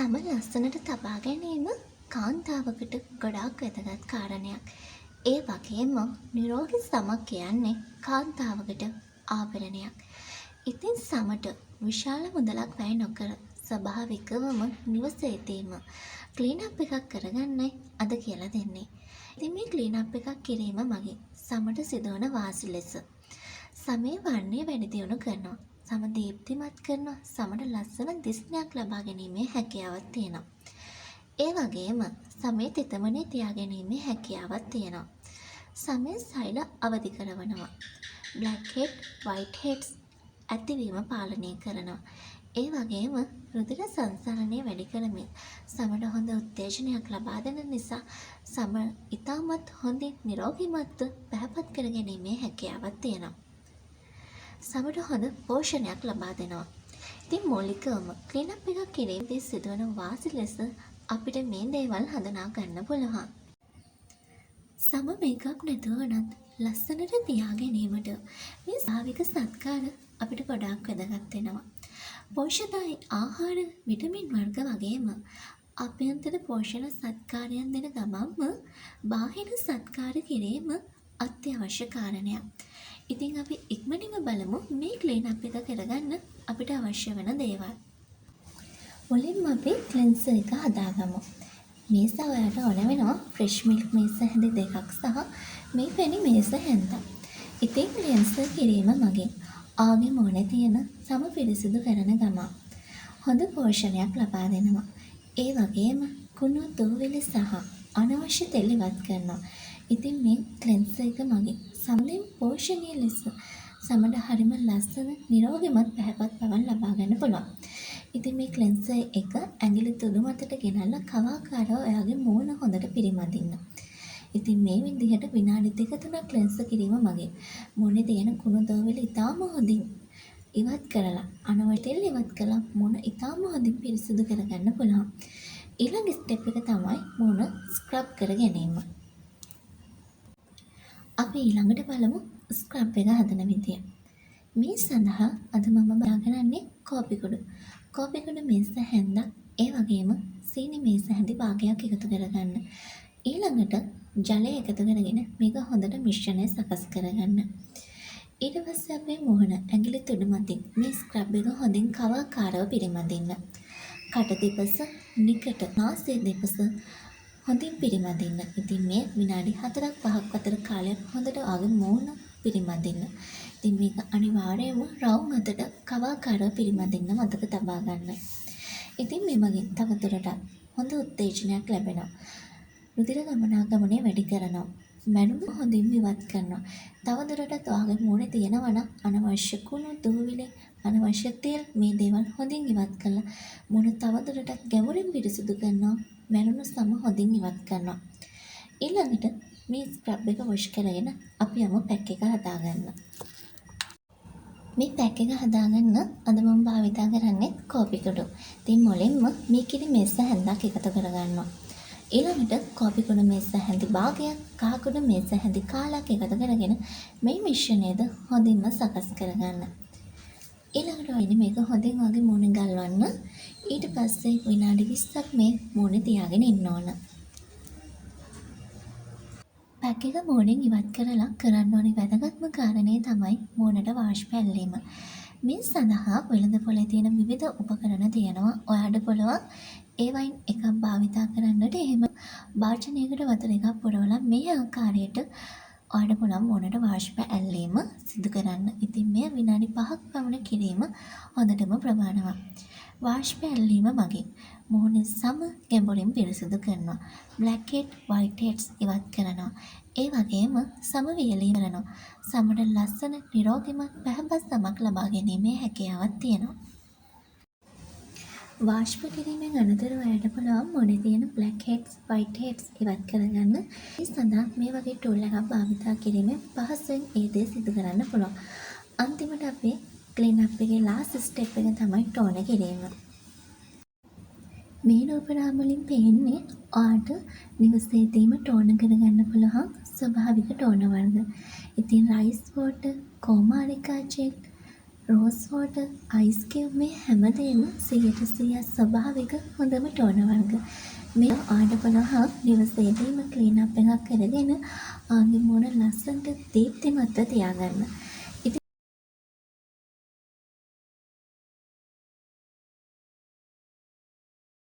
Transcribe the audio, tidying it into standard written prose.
සම ලස්සනට තබා ගැනීම කාන්තාවකට ගොඩාක් වැදගත් කාරණයක්. ඒ වගේම නිරෝගී සමක් කියන්නේ කාන්තාවකට ආභරණයක්. ඉතින් සමට විශාල මුදලක් වැය නොකර ස්වභාවිකවම නිවසේදීම ක්ලීනප් එකක් කරගන්නයි අද කියලා දෙන්නේ. ඉතින් මේ ක්ලීනප් එකක් කිරීම මගින් සමට සිදුවන වාසි ලෙස සමේ වර්ණය වැඩි දියුණු කරනවා. සම දීප්තිමත් කරනවා. සමට ලස්සන දිස්නයක් ලබා ගැනීමේ හැකියාවක් තියෙනවා. ඒ වගේම සමේ තෙතමනේ තියාගැනීමේ හැකියාවක් තියෙනවා. සමේ සෛල අවදි කරවනවා. බ්ලැක් හෙඩ්, වයිට් හෙඩ්ස් ඇතිවීම පාලනය කරනවා. ඒ වගේම රුධිර සංසරණය වැඩි කරමින් සමට හොඳ උත්තේජනයක් ලබා දෙන නිසා සම ඉතාමත් හොඳින් නිරෝගීමත්ව පැහැපත් කර ගැනීමේ හැකියාවක් තියෙනවා. සමට හොඳ පෝෂණයක් ලබා දෙනවා. ඉතින් මූලිකවම ක්ලීනප් එකක් කිරීමේදී සිදුවන වාසි ලෙස අපිට මේ දේවල් හඳුනා ගන්න පුළුවන්. සම මේකප් නැතුව වුණත් ලස්සනට තියා ගැනීමට මේ ස්වාභාවික සත්කාර අපිට ගොඩාක් වැදගත් වෙනවා. පෝෂ්‍යදායී ආහාර, විටමින් වර්ග වගේම අභ්‍යන්තර පෝෂණ සත්කාරයන් දෙන ගමන්ම බාහිර සත්කාර කිරීම අත්‍යවශ්‍ය කාරණයක්. ඉතින් අපි ඉක්මනින්ම බලමු මේ ක්ලීනප් එක කරගන්න අපිට අවශ්‍ය වෙන දේවල්. මුලින්ම අපි ක්ලෙන්සර් එක හදාගමු. මේස ඔයාලට ඕන වෙනවා ෆ්‍රෙෂ් මිල්ක් මේස හැඳි දෙකක් සහ මේ පැණි මේස හැන්දක්. ඉතින් ක්ලෙන්සර් කිරීම මගින් ආගේ මොනේ තියෙන සම පිරිසිදු කරන ගමන් හොඳ පෝෂණයක් ලබා දෙනවා. ඒ වගේම කුණු දූවිලි සහ අනවශ්‍ය තෙල් ඉවත් කරනවා. ඉතින් මේ ක්ලෙන්සර් එක මගින් සමලින් පෝෂණීය ලෙස සමට හරිම ලස්සන නිරෝගීමත් පැහැපත් බවක් ලබා ගන්න පුළුවන්. ඉතින් මේ ක්ලෙන්සර් එක ඇඟිලි තුඩු මතට ගෙනල්ලා කවාකාරව ඔයාගේ මූණ හොඳට පිරිමදින්න. ඉතින් මේ විදිහට විනාඩි 2-3ක් ක්ලෙන්සර් කිරීම මගින් මූණේ තියෙන කුණු දූවිලි ඉතාම හොඳින් ඉවත් කරලා අනවශ්‍ය තෙල් ඉවත් කරලා මූණ ඉතාම හොඳින් පිරිසිදු කරගන්න පුළුවන්. ඊළඟ ස්ටෙප් එක තමයි මූණ ස්ක්‍රබ් කර ගැනීම. අපි ඊළඟට බලමු ස්ක්‍රබ් එක හදන විදිය. මේ සඳහා අද මම බලාගන්නේ කෝපි කුඩු. කෝපි කුඩු මේස හැන්දක්, ඒ වගේම සීනි මේස හැඳි භාගයක් එකතු කරගන්න. ඊළඟට ජලය එකතු කරගෙන මේක හොඳට මිශ්‍රණය සකස් කරගන්න. ඊට පස්සේ අපේ මුහුණ ඇඟිලි තුඩු මතින් මේ ස්ක්‍රබ් එක හොඳින් කවාකාරව පිරිමදින්න. කට දෙපස, නිකට, නාසය දෙපස හොඳින් පිරිමදින්න. ඉතින් මේ විනාඩි 4-5ක් අතර කාලයක් හොඳට ආගේ මූණ පිරිමදින්න. ඉතින් මේක අනිවාර්යයෙන්ම රවුම් අතට කවාකාරව පිරිමදින්න මතක තබා ගන්න. ඉතින් මේ මගින් තවදුරටත් හොඳ උත්තේජනයක් ලැබෙනවා. රුධිර ගමනාගමනය වැඩි කරනවා. මැණුම හොඳින් ඉවත් කරනවා. තවදුරටත් ඔයාගේ මූණේ තියෙනවා නම් අනවශ්‍ය කුණු, දූවිලි, අනවශ්‍ය තෙල් මේ දේවල් හොඳින් ඉවත් කරලා මූණ තවදුරටත් ගැඹුරින් පිරිසිදු කරනවා. මැණුණු සම හොඳින් ඉවත් කරනවා. ඊළඟට මේ ස්ක්‍රබ් එක වොෂ් කරගෙන අපි යමු පැක් එක හදාගන්න. මේ පැක් එක හදාගන්න අද මම භාවිතා කරන්නේ කෝපි කුඩු. ඉතින් මුලින්ම මේ කිරි මේස හැන්දක් එකතු කරගන්නවා. ඊළඟට කෝපි කුඩු මේස හැඳි භාගයක්, කහ කුඩු මේස හැඳි කාලක් එකතු කරගෙන මේ මිශ්‍රණයද හොඳින්ම සකස් කරගන්න. ඊළඟට ඔයනේ මේක හොඳින් වගේ මූණ ගල්වන්න. ඊට පස්සේ විනාඩි 20ක් මේ මූණේ තියාගෙන ඉන්න ඕන. පැක් එක මූණෙන් ඉවත් කරලා කරන්න ඕනේ වැදගත්ම කාරණේ තමයි මූණට වාෂ්ප ඇල්ලීම. මේ සඳහා වෙළඳ පොලේ තියෙන විවිධ උපකරණ තියෙනවා. ඔයාලට පුළුවන් ඒවයින් එකක් භාවිතා කරන්නට. එහෙම භාජනයකට වතුර එකක් පුරවලා මේ ආකාරයට ඔයාලට පුළුවන් මූණට වාෂ්ප ඇල්ලීම සිදු කරන්න. ඉතින් මේ විනාඩි 5ක් පමණ කිරීම හොඳටම ප්‍රමාණවත්. වාෂ්ප ඇල්ලීම මගින් මූණේ සම ගැඹුරින් පිරිසිදු කරනවා. බ්ලැක් හෙඩ්, වයිට් හෙඩ්ස් ඉවත් කරනවා. ඒ වගේම සම වියලී කරනවා. සමට ලස්සන නිරෝගීමත් පැහැපත් සමක් ලබා ගැනීමේ හැකියාවක් තියෙනවා. වාෂ්ප කිරීමෙන් අනතුරුව ඔයාලට පුළුවන් මූණේ තියෙන බ්ලැක් හෙඩ්ස්, වයිට් හෙඩ්ස් ඉවත් කරගන්න. ඒ සඳහා මේ වගේ ටූල් එකක් භාවිතා කිරීමෙන් පහසුවෙන් ඒ දේ සිදු කරන්න පුළුවන්. අන්තිමට අපි ක්ලීනප් එකේ ලාස්ට් ස්ටෙප් එක තමයි ටෝන කිරීම. මේ රූපරාම වලින් පේන්නේ ඔයාලට නිවසේදීම ටෝන කරගන්න පුළුවන් ස්වභාවික ටෝන වර්ග. ඉතින් රයිස් වෝටර්, කෝමාරිකා gel, rose water, ice cube මේ හැමදේම 100% ස්වභාවික හොඳම ටෝන වර්ග. මේ ආඩපන හා නිවසේදීම ක්ලීන් අප් එකක් කරගෙන ආගේ මූණ ලස්සනට දීප්තිමත්ව තියාගන්න.